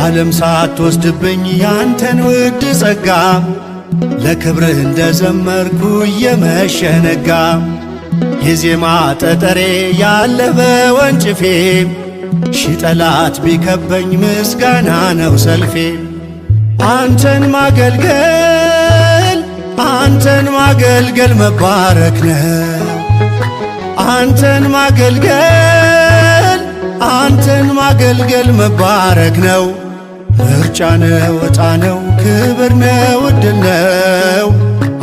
ዓለም ሳትወስድብኝ ያንተን ውድ ጸጋ ለክብርህ እንደዘመርኩ እየመሸ ነጋ። የዜማ ጠጠሬ ያለ በወንጭፌ ሺህ ጠላት ቢከበኝ ምስጋና ነው ሰልፌ። አንተን ማገልገል አንተን ማገልገል መባረክ ነው። አንተን ማገልገል አንተን ማገልገል መባረክ ነው። ምርጫ ነው ዕጣ ነው ክብር ነው ዕድል ነው።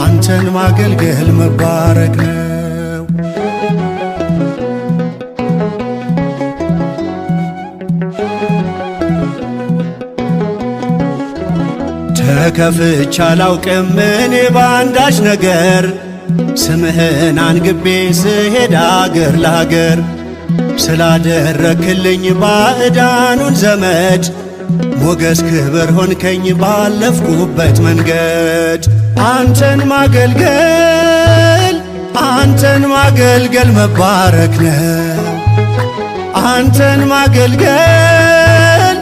አንተን ማገልገል መባረክ ነው። ተከፍቼ አላውቅም እኔ በአንዳች ነገር ስምህን አንግቤ ስሄድ አገር ለአገር ስላደረክልኝ ባዕዳኑን ዘመድ ሞገስ ክብር ሆንከኝ ባለፍኩበት መንገድ። አንተን ማገልገል አንተን ማገልገል መባረክ ነው። አንተን ማገልገል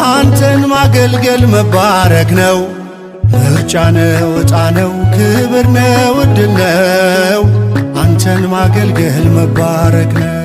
አንተን ማገልገል መባረክ ነው። ምርጫ ነው ዕጣ ነው ክብር ነው ዕድል ነው። አንተን ማገልገል መባረክ ነው።